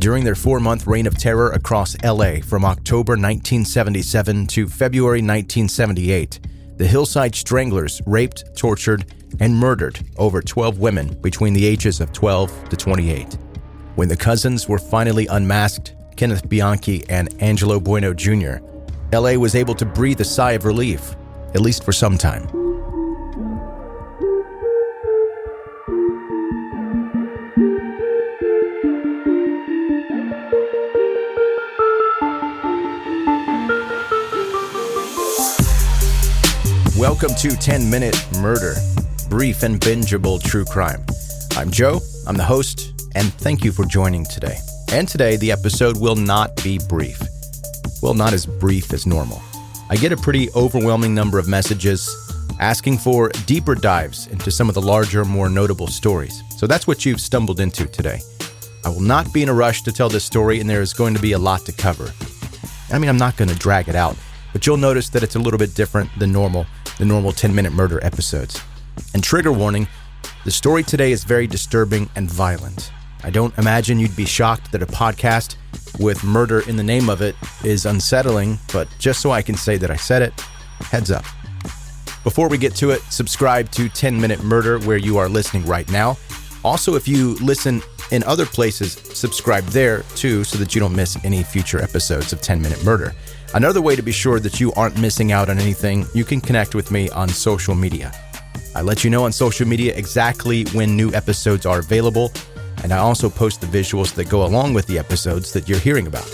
During their 4-month reign of terror across LA from October 1977 to February 1978, the Hillside Stranglers raped, tortured, and murdered over 12 women between the ages of 12 to 28. When the cousins were finally unmasked, Kenneth Bianchi and Angelo Buono Jr., LA was able to breathe a sigh of relief, at least for some time. Welcome to 10-Minute Murder, brief and bingeable true crime. I'm Joe, I'm the host, and thank you for joining today. And today, the episode will not be brief. Well, not as brief as normal. I get a pretty overwhelming number of messages asking for deeper dives into some of the larger, more notable stories. So that's what you've stumbled into today. I will not be in a rush to tell this story, and there is going to be a lot to cover. I'm not going to drag it out, but you'll notice that it's a little bit different than the normal 10-minute murder episodes. And trigger warning, the story today is very disturbing and violent. I don't imagine you'd be shocked that a podcast with murder in the name of it is unsettling, but just so I can say that I said it, heads up. Before we get to it, subscribe to 10-Minute Murder where you are listening right now. Also, if you listen in other places, subscribe there too so that you don't miss any future episodes of 10-Minute Murder. Another way to be sure that you aren't missing out on anything, you can connect with me on social media. I let you know on social media exactly when new episodes are available, and I also post the visuals that go along with the episodes that you're hearing about.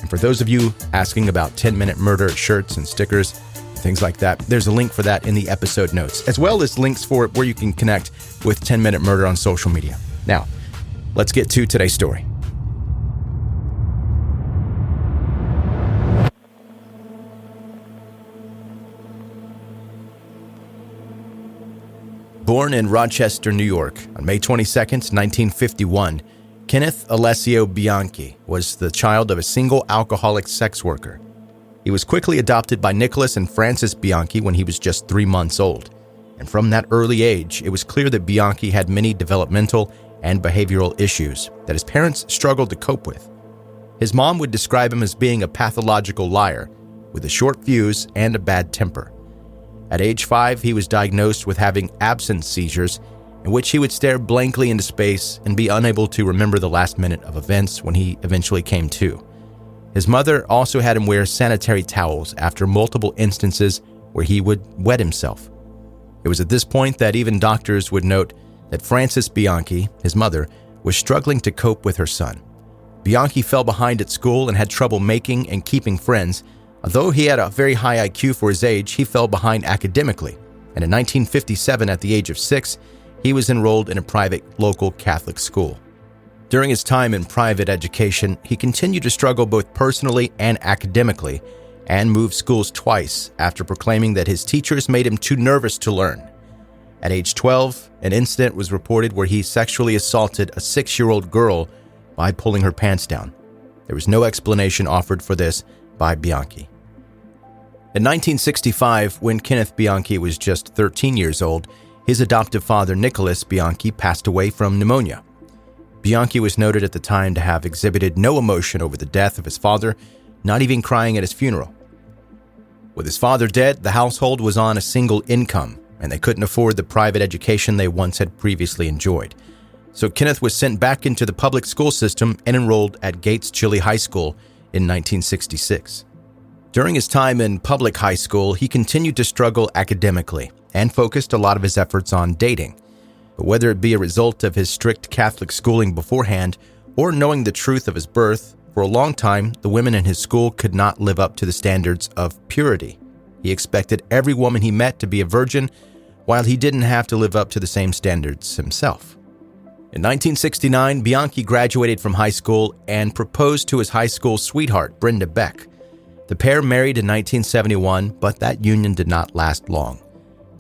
And for those of you asking about 10-Minute Murder shirts and stickers, things like that, there's a link for that in the episode notes, as well as links for where you can connect with 10-Minute Murder on social media. Now, let's get to today's story. Born in Rochester, New York, on May 22, 1951, Kenneth Alessio Bianchi was the child of a single alcoholic sex worker. He was quickly adopted by Nicholas and Frances Bianchi when he was just 3 months old. And from that early age, it was clear that Bianchi had many developmental and behavioral issues that his parents struggled to cope with. His mom would describe him as being a pathological liar with a short fuse and a bad temper. At age 5, he was diagnosed with having absence seizures, in which he would stare blankly into space and be unable to remember the last minute of events when he eventually came to. His mother also had him wear sanitary towels after multiple instances where he would wet himself. It was at this point that even doctors would note that Frances Bianchi, his mother, was struggling to cope with her son. Bianchi fell behind at school and had trouble making and keeping friends. Although he had a very high IQ for his age, he fell behind academically, and in 1957, at the age of 6, he was enrolled in a private local Catholic school. During his time in private education, he continued to struggle both personally and academically, and moved schools twice after proclaiming that his teachers made him too nervous to learn. At age 12, an incident was reported where he sexually assaulted a 6-year-old girl by pulling her pants down. There was no explanation offered for this by Bianchi. In 1965, when Kenneth Bianchi was just 13 years old, his adoptive father, Nicholas Bianchi, passed away from pneumonia. Bianchi was noted at the time to have exhibited no emotion over the death of his father, not even crying at his funeral. With his father dead, the household was on a single income, and they couldn't afford the private education they once had previously enjoyed. So Kenneth was sent back into the public school system and enrolled at Gates Chili High School in 1966. During his time in public high school, he continued to struggle academically and focused a lot of his efforts on dating. But whether it be a result of his strict Catholic schooling beforehand or knowing the truth of his birth, for a long time, the women in his school could not live up to the standards of purity. He expected every woman he met to be a virgin, while he didn't have to live up to the same standards himself. In 1969, Bianchi graduated from high school and proposed to his high school sweetheart, Brenda Beck. The pair married in 1971, but that union did not last long.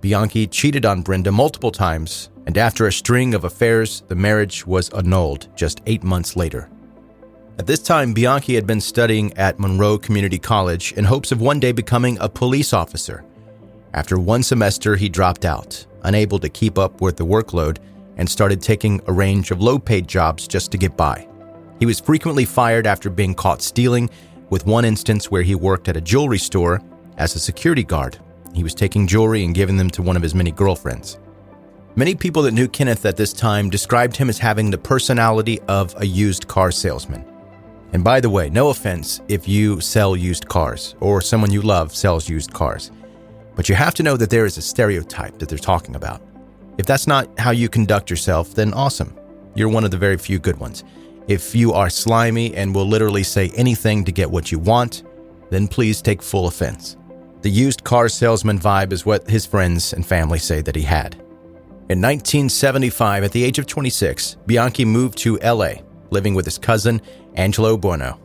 Bianchi cheated on Brenda multiple times, and after a string of affairs, the marriage was annulled just 8 months later. At this time, Bianchi had been studying at Monroe Community College in hopes of one day becoming a police officer. After one semester, he dropped out, unable to keep up with the workload, and started taking a range of low-paid jobs just to get by. He was frequently fired after being caught stealing, with one instance where he worked at a jewelry store as a security guard. He was taking jewelry and giving them to one of his many girlfriends. Many people that knew Kenneth at this time described him as having the personality of a used car salesman. And by the way, no offense if you sell used cars or someone you love sells used cars, but you have to know that there is a stereotype that they're talking about. If that's not how you conduct yourself, then awesome. You're one of the very few good ones. If you are slimy and will literally say anything to get what you want, then please take full offense. The used car salesman vibe is what his friends and family say that he had. In 1975, at the age of 26, Bianchi moved to LA, living with his cousin, Angelo Buono.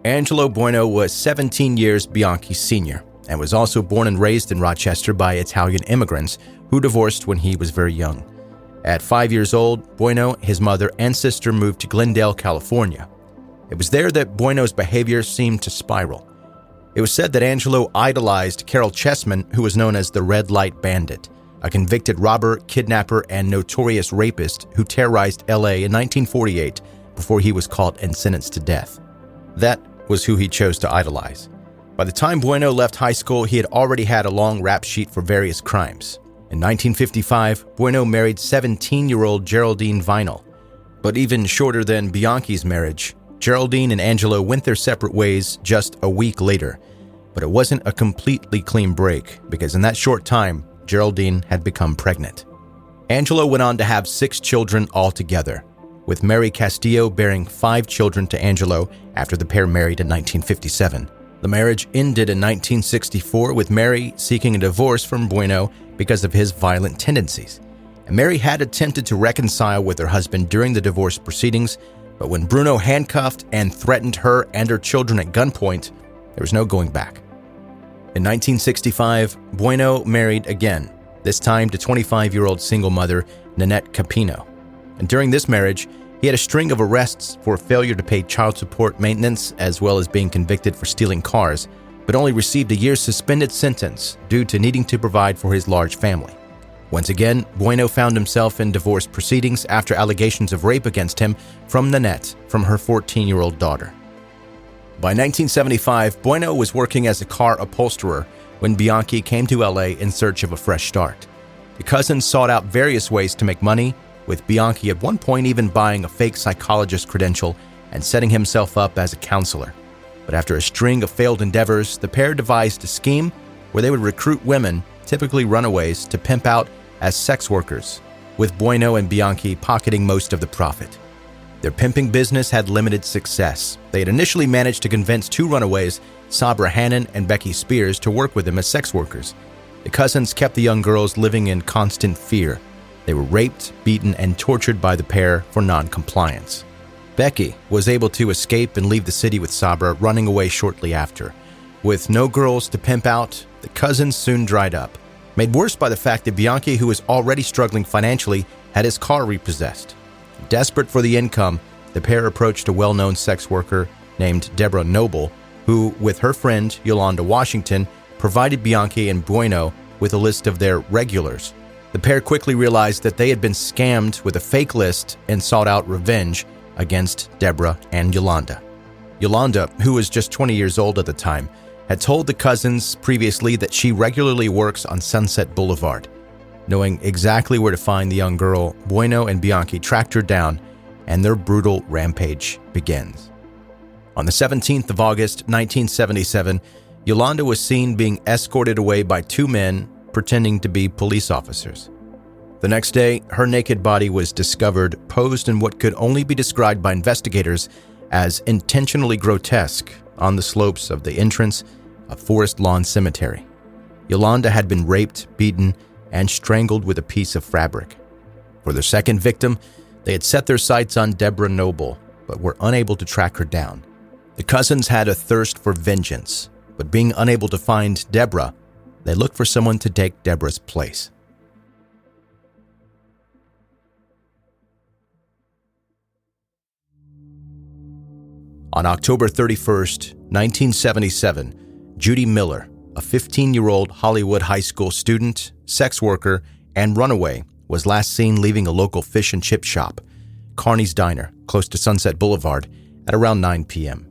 Angelo Buono was 17 years Bianchi's senior and was also born and raised in Rochester by Italian immigrants who divorced when he was very young. At 5 years old, Buono, his mother, and sister moved to Glendale, California. It was there that Buono's behavior seemed to spiral. It was said that Angelo idolized Carol Chessman, who was known as the Red Light Bandit, a convicted robber, kidnapper, and notorious rapist who terrorized LA in 1948 before he was caught and sentenced to death. That was who he chose to idolize. By the time Buono left high school, he had already had a long rap sheet for various crimes. In 1955, Buono married 17-year-old Geraldine Vinyl. But even shorter than Bianchi's marriage, Geraldine and Angelo went their separate ways just a week later. But it wasn't a completely clean break, because in that short time, Geraldine had become pregnant. Angelo went on to have 6 children altogether, with Mary Castillo bearing 5 children to Angelo after the pair married in 1957. The marriage ended in 1964 with Mary seeking a divorce from Buono because of his violent tendencies. And Mary had attempted to reconcile with her husband during the divorce proceedings, but when Buono handcuffed and threatened her and her children at gunpoint, there was no going back. In 1965, Buono married again, this time to 25-year-old single mother Nanette Capino. And during this marriage, he had a string of arrests for failure to pay child support maintenance as well as being convicted for stealing cars, but only received a year's suspended sentence due to needing to provide for his large family. Once again, Buono found himself in divorce proceedings after allegations of rape against him from Nanette, from her 14-year-old daughter. By 1975, Buono was working as a car upholsterer when Bianchi came to LA in search of a fresh start. The cousins sought out various ways to make money, with Bianchi at one point even buying a fake psychologist credential and setting himself up as a counselor. But after a string of failed endeavors, the pair devised a scheme where they would recruit women, typically runaways, to pimp out as sex workers, with Buono and Bianchi pocketing most of the profit. Their pimping business had limited success. They had initially managed to convince 2 runaways, Sabra Hannon and Becky Spears, to work with them as sex workers. The cousins kept the young girls living in constant fear. They were raped, beaten, and tortured by the pair for non-compliance. Becky was able to escape and leave the city with Sabra, running away shortly after. With no girls to pimp out, the cousins soon dried up, made worse by the fact that Bianchi, who was already struggling financially, had his car repossessed. Desperate for the income, the pair approached a well-known sex worker named Deborah Noble, who, with her friend Yolanda Washington, provided Bianchi and Buono with a list of their regulars. The pair quickly realized that they had been scammed with a fake list and sought out revenge against Deborah and Yolanda. Yolanda, who was just 20 years old at the time, had told the cousins previously that she regularly works on Sunset Boulevard. Knowing exactly where to find the young girl, Buono and Bianchi tracked her down, and their brutal rampage begins. On the 17th of August, 1977, Yolanda was seen being escorted away by 2 men pretending to be police officers. The next day, her naked body was discovered, posed in what could only be described by investigators as intentionally grotesque on the slopes of the entrance of Forest Lawn Cemetery. Yolanda had been raped, beaten, and strangled with a piece of fabric. For their second victim, they had set their sights on Deborah Noble, but were unable to track her down. The cousins had a thirst for vengeance, but being unable to find Deborah, they looked for someone to take Deborah's place. On October 31st, 1977, Judy Miller, a 15-year-old Hollywood high school student, sex worker, and runaway, was last seen leaving a local fish and chip shop. Carney's Diner, close to Sunset Boulevard, at around 9 p.m.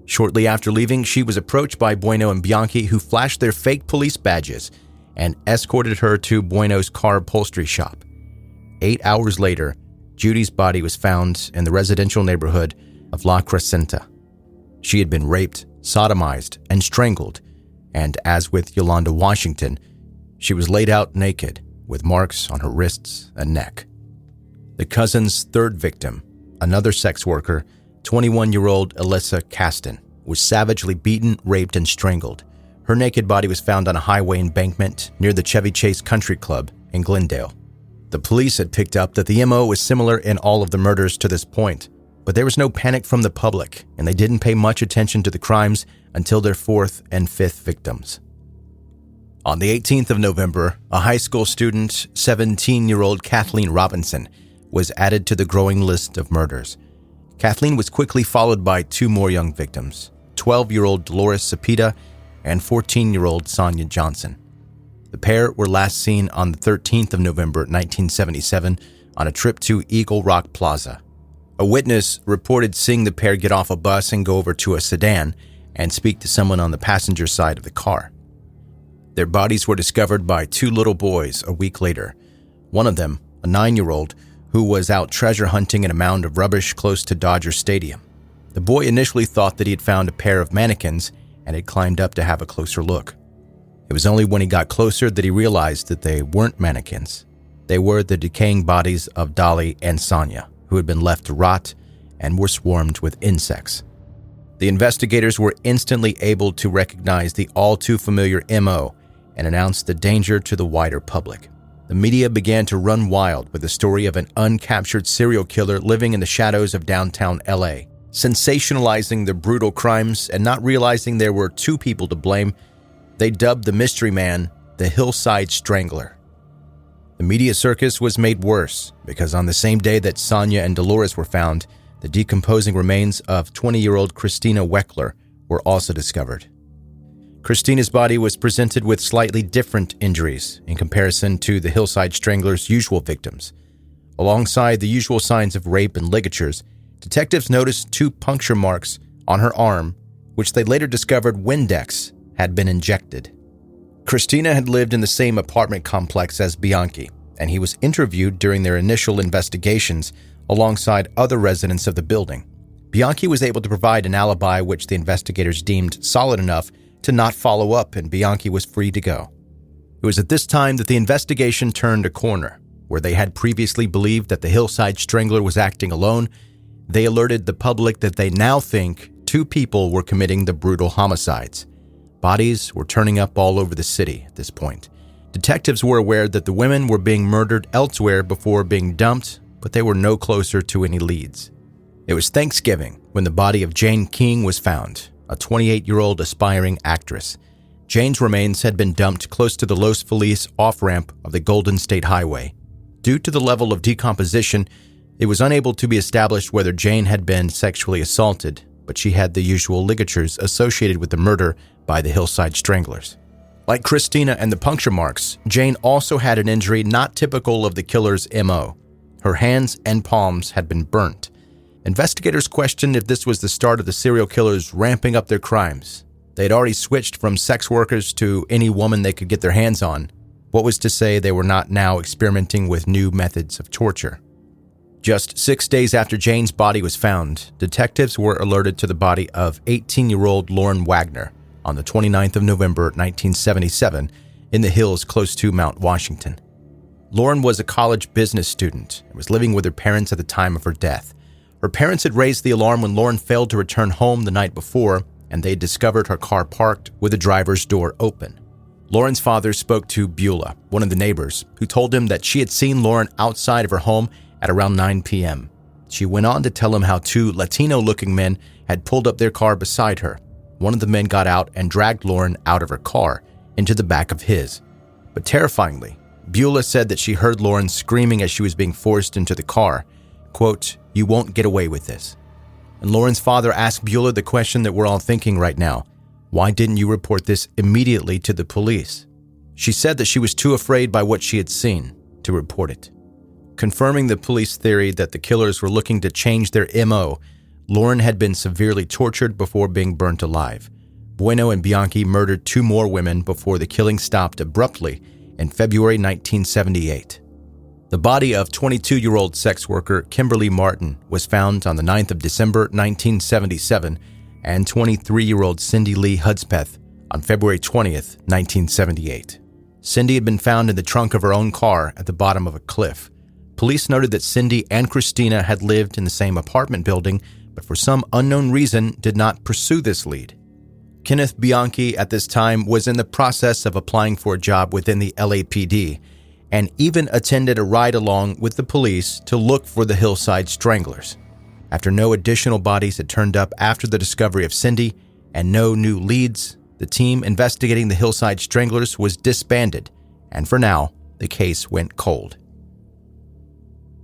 Shortly after leaving, she was approached by Buono and Bianchi, who flashed their fake police badges and escorted her to Buono's car upholstery shop. 8 hours later, Judy's body was found in the residential neighborhood of La Crescenta. She had been raped, sodomized, and strangled, and as with Yolanda Washington, she was laid out naked with marks on her wrists and neck. The cousin's third victim, another sex worker, 21-year-old Alyssa Caston, was savagely beaten, raped, and strangled. Her naked body was found on a highway embankment near the Chevy Chase Country Club in Glendale. The police had picked up that the MO was similar in all of the murders to this point, but there was no panic from the public, and they didn't pay much attention to the crimes until their fourth and fifth victims. On the 18th of November, a high school student, 17-year-old Kathleen Robinson, was added to the growing list of murders. Kathleen was quickly followed by two more young victims, 12-year-old Dolores Cepeda and 14-year-old Sonia Johnson. The pair were last seen on the 13th of November 1977 on a trip to Eagle Rock Plaza. A witness reported seeing the pair get off a bus and go over to a sedan and speak to someone on the passenger side of the car. Their bodies were discovered by two little boys a week later. One of them, a 9-year-old, who was out treasure hunting in a mound of rubbish close to Dodger Stadium. The boy initially thought that he had found a pair of mannequins and had climbed up to have a closer look. It was only when he got closer that he realized that they weren't mannequins. They were the decaying bodies of Dolly and Sonia, who had been left to rot and were swarmed with insects. The investigators were instantly able to recognize the all-too-familiar MO and announced the danger to the wider public. The media began to run wild with the story of an uncaptured serial killer living in the shadows of downtown LA. Sensationalizing the brutal crimes and not realizing there were two people to blame, they dubbed the mystery man the Hillside Strangler. The media circus was made worse because on the same day that Sonia and Dolores were found, the decomposing remains of 20-year-old Christina Weckler were also discovered. Christina's body was presented with slightly different injuries in comparison to the Hillside Stranglers' usual victims. Alongside the usual signs of rape and ligatures, detectives noticed two puncture marks on her arm, which they later discovered Windex had been injected. Christina had lived in the same apartment complex as Bianchi, and he was interviewed during their initial investigations alongside other residents of the building. Bianchi was able to provide an alibi which the investigators deemed solid enough to not follow up, and Bianchi was free to go. It was at this time that the investigation turned a corner. Where they had previously believed that the Hillside Strangler was acting alone, they alerted the public that they now think two people were committing the brutal homicides. Bodies were turning up all over the city at this point. Detectives were aware that the women were being murdered elsewhere before being dumped, but they were no closer to any leads. It was Thanksgiving when the body of Jane King was found, a 28-year-old aspiring actress. Jane's remains had been dumped close to the Los Feliz off-ramp of the Golden State Highway. Due to the level of decomposition, it was unable to be established whether Jane had been sexually assaulted, but she had the usual ligatures associated with the murder by the Hillside Stranglers. Like Christina and the puncture marks, Jane also had an injury not typical of the killer's MO. Her hands and palms had been burnt. Investigators questioned if this was the start of the serial killers ramping up their crimes. They had already switched from sex workers to any woman they could get their hands on. What was to say they were not now experimenting with new methods of torture? Just 6 days after Jane's body was found, detectives were alerted to the body of 18-year-old Lauren Wagner on the 29th of November 1977 in the hills close to Mount Washington. Lauren was a college business student and was living with her parents at the time of her death. Her parents had raised the alarm when Lauren failed to return home the night before, and they discovered her car parked with the driver's door open. Lauren's father spoke to Beulah, one of the neighbors, who told him that she had seen Lauren outside of her home at around 9 p.m. She went on to tell him how two Latino-looking men had pulled up their car beside her. One of the men got out and dragged Lauren out of her car into the back of his. But terrifyingly, Beulah said that she heard Lauren screaming as she was being forced into the car, quote, "You won't get away with this." And Lauren's father asked Beulah the question that we're all thinking right now. Why didn't you report this immediately to the police? She said that she was too afraid by what she had seen to report it. Confirming the police theory that the killers were looking to change their MO, Lauren had been severely tortured before being burnt alive. Buono and Bianchi murdered 2 more women before the killing stopped abruptly in February 1978. The body of 22-year-old sex worker Kimberly Martin was found on the 9th of December 1977, and 23-year-old Cindy Lee Hudspeth on February 20th, 1978. Cindy had been found in the trunk of her own car at the bottom of a cliff. Police noted that Cindy and Christina had lived in the same apartment building, but for some unknown reason did not pursue this lead. Kenneth Bianchi at this time was in the process of applying for a job within the LAPD and even attended a ride-along with the police to look for the Hillside Stranglers. After no additional bodies had turned up after the discovery of Cindy and no new leads, the team investigating the Hillside Stranglers was disbanded, and for now, the case went cold.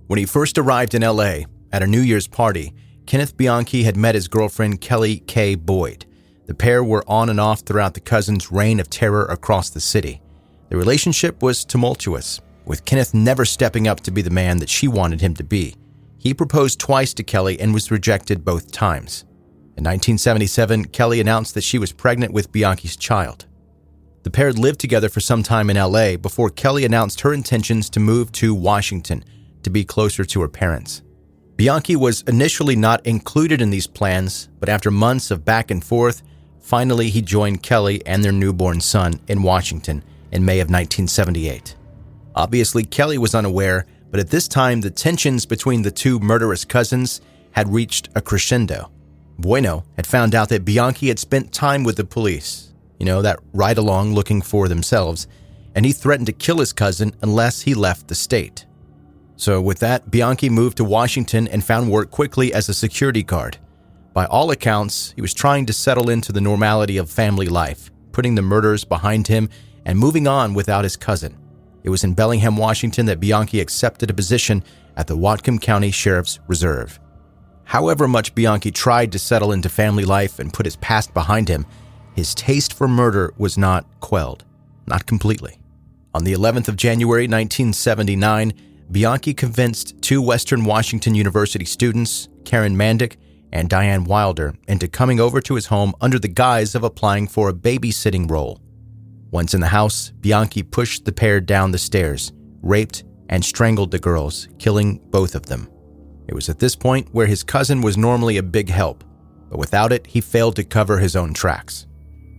When he first arrived in LA at a New Year's party, Kenneth Bianchi had met his girlfriend Kelly K. Boyd. The pair were on and off throughout the cousins' reign of terror across the city. The relationship was tumultuous, with Kenneth never stepping up to be the man that she wanted him to be. He proposed twice to Kelly and was rejected both times. In 1977, Kelly announced that she was pregnant with Bianchi's child. The pair lived together for some time in LA before Kelly announced her intentions to move to Washington to be closer to her parents. Bianchi was initially not included in these plans, but after months of back and forth, finally he joined Kelly and their newborn son in Washington in May of 1978. Obviously, Kelly was unaware, but at this time the tensions between the 2 murderous cousins had reached a crescendo. Buono had found out that Bianchi had spent time with the police, that ride-along looking for themselves, and he threatened to kill his cousin unless he left the state. So with that, Bianchi moved to Washington and found work quickly as a security guard. By all accounts, he was trying to settle into the normality of family life, putting the murders behind him and moving on without his cousin. It was in Bellingham, Washington that Bianchi accepted a position at the Whatcom County Sheriff's Reserve. However much Bianchi tried to settle into family life and put his past behind him, his taste for murder was not quelled, not completely. On the 11th of January 1979, Bianchi convinced 2 Western Washington University students, Karen Mandick and Diane Wilder, into coming over to his home under the guise of applying for a babysitting role. Once in the house, Bianchi pushed the pair down the stairs, raped and strangled the girls, killing both of them. It was at this point where his cousin was normally a big help, but without it, he failed to cover his own tracks.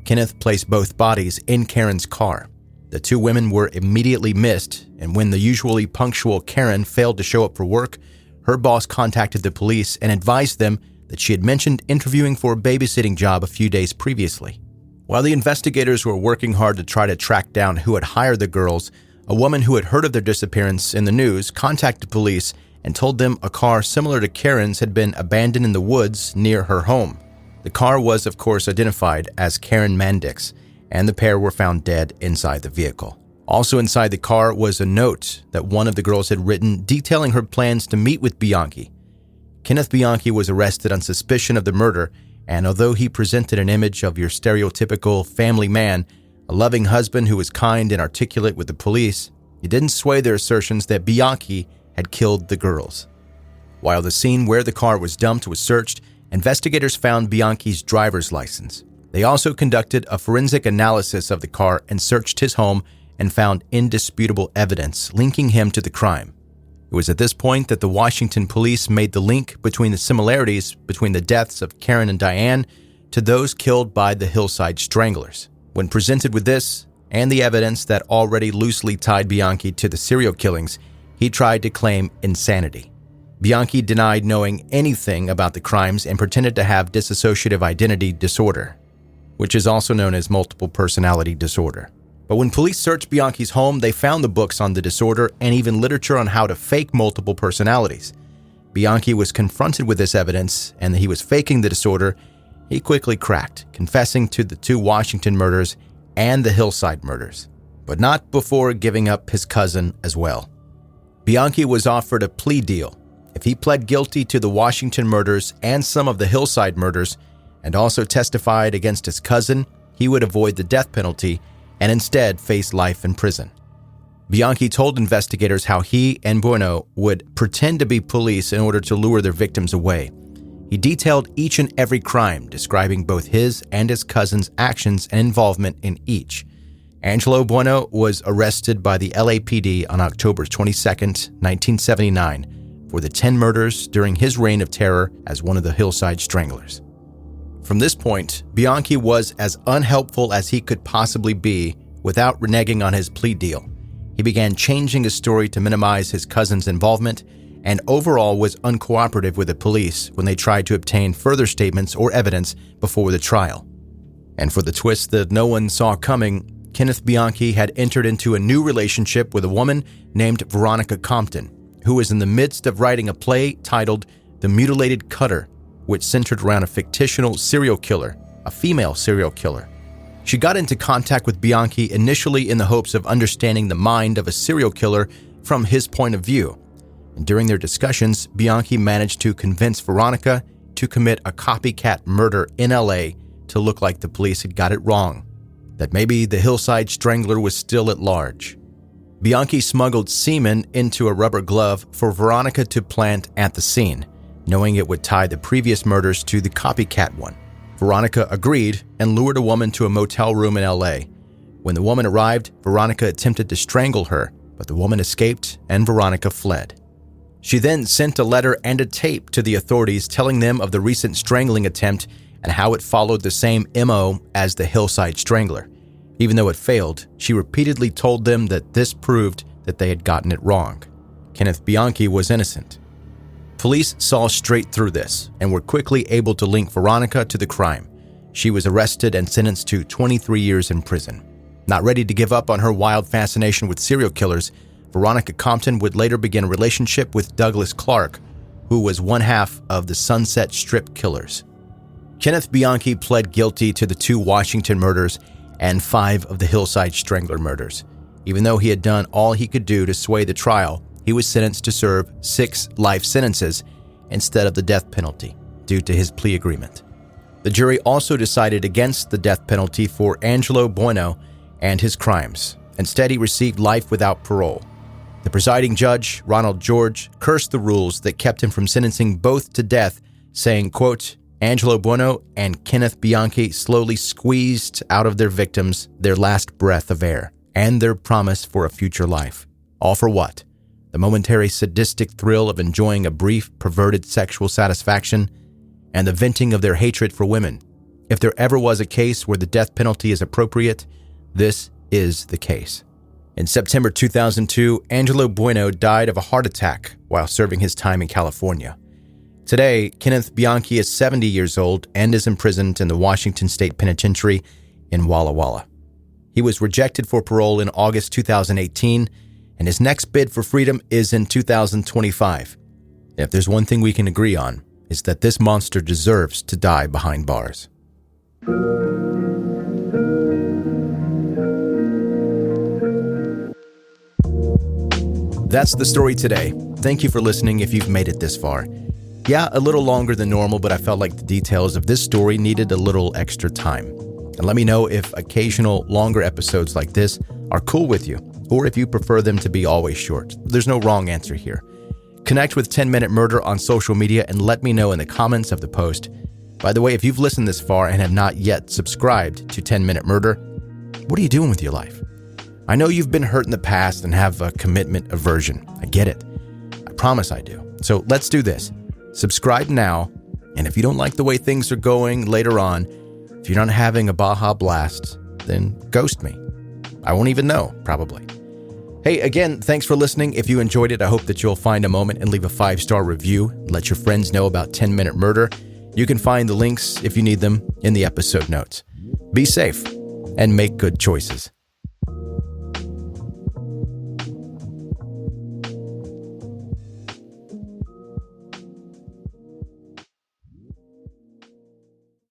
Kenneth placed both bodies in Karen's car. The 2 women were immediately missed, and when the usually punctual Karen failed to show up for work, her boss contacted the police and advised them that she had mentioned interviewing for a babysitting job a few days previously. While the investigators were working hard to try to track down who had hired the girls, a woman who had heard of their disappearance in the news contacted police and told them a car similar to Karen's had been abandoned in the woods near her home. The car was, of course, identified as Karen Mandick's, and the pair were found dead inside the vehicle. Also inside the car was a note that one of the girls had written detailing her plans to meet with Bianchi. Kenneth Bianchi was arrested on suspicion of the murder, and although he presented an image of your stereotypical family man, a loving husband who was kind and articulate with the police, it didn't sway their assertions that Bianchi had killed the girls. While the scene where the car was dumped was searched, investigators found Bianchi's driver's license. They also conducted a forensic analysis of the car and searched his home and found indisputable evidence linking him to the crime. It was at this point that the Washington police made the link between the similarities between the deaths of Karen and Diane to those killed by the Hillside Stranglers. When presented with this and the evidence that already loosely tied Bianchi to the serial killings, he tried to claim insanity. Bianchi denied knowing anything about the crimes and pretended to have dissociative identity disorder, which is also known as multiple personality disorder. But when police searched Bianchi's home, they found the books on the disorder and even literature on how to fake multiple personalities. Bianchi was confronted with this evidence and that he was faking the disorder. He quickly cracked, confessing to the 2 Washington murders and the Hillside murders, but not before giving up his cousin as well. Bianchi was offered a plea deal. If he pled guilty to the Washington murders and some of the Hillside murders, and also testified against his cousin, he would avoid the death penalty and instead face life in prison. Bianchi told investigators how he and Buono would pretend to be police in order to lure their victims away. He detailed each and every crime, describing both his and his cousin's actions and involvement in each. Angelo Buono was arrested by the LAPD on October 22, 1979, for the 10 murders during his reign of terror as one of the Hillside Stranglers. From this point, Bianchi was as unhelpful as he could possibly be without reneging on his plea deal. He began changing his story to minimize his cousin's involvement and overall was uncooperative with the police when they tried to obtain further statements or evidence before the trial. And for the twist that no one saw coming, Kenneth Bianchi had entered into a new relationship with a woman named Veronica Compton, who was in the midst of writing a play titled The Mutilated Cutter, which centered around a fictional serial killer, a female serial killer. She got into contact with Bianchi initially in the hopes of understanding the mind of a serial killer from his point of view. And during their discussions, Bianchi managed to convince Veronica to commit a copycat murder in LA to look like the police had got it wrong, that maybe the Hillside Strangler was still at large. Bianchi smuggled semen into a rubber glove for Veronica to plant at the scene, knowing it would tie the previous murders to the copycat one. Veronica agreed and lured a woman to a motel room in LA. When the woman arrived, Veronica attempted to strangle her, but the woman escaped and Veronica fled. She then sent a letter and a tape to the authorities telling them of the recent strangling attempt and how it followed the same MO as the Hillside Strangler. Even though it failed, she repeatedly told them that this proved that they had gotten it wrong. Kenneth Bianchi was innocent. Police saw straight through this and were quickly able to link Veronica to the crime. She was arrested and sentenced to 23 years in prison. Not ready to give up on her wild fascination with serial killers, Veronica Compton would later begin a relationship with Douglas Clark, who was one half of the Sunset Strip killers. Kenneth Bianchi pled guilty to the 2 Washington murders and 5 of the Hillside Strangler murders. Even though he had done all he could do to sway the trial, he was sentenced to serve 6 life sentences instead of the death penalty due to his plea agreement. The jury also decided against the death penalty for Angelo Buono and his crimes. Instead, he received life without parole. The presiding judge, Ronald George, cursed the rules that kept him from sentencing both to death, saying, quote, Angelo Buono and Kenneth Bianchi slowly squeezed out of their victims their last breath of air and their promise for a future life. All for what? The momentary sadistic thrill of enjoying a brief, perverted sexual satisfaction and the venting of their hatred for women. If there ever was a case where the death penalty is appropriate, this is the case. In September 2002, Angelo Buono died of a heart attack while serving his time in California. Today, Kenneth Bianchi is 70 years old and is imprisoned in the Washington State Penitentiary in Walla Walla. He was rejected for parole in August 2018, and his next bid for freedom is in 2025. If there's one thing we can agree on, it's that this monster deserves to die behind bars. That's the story today. Thank you for listening if you've made it this far. Yeah, a little longer than normal, but I felt like the details of this story needed a little extra time. And let me know if occasional longer episodes like this are cool with you, or if you prefer them to be always short. There's no wrong answer here. Connect with 10 Minute Murder on social media and let me know in the comments of the post. By the way, if you've listened this far and have not yet subscribed to 10 Minute Murder, what are you doing with your life? I know you've been hurt in the past and have a commitment aversion. I get it. I promise I do. So let's do this. Subscribe now, and if you don't like the way things are going later on, if you're not having a Baja Blast, then ghost me. I won't even know, probably. Hey, again, thanks for listening. If you enjoyed it, I hope that you'll find a moment and leave a 5-star review. Let your friends know about 10 Minute Murder. You can find the links, if you need them, in the episode notes. Be safe and make good choices.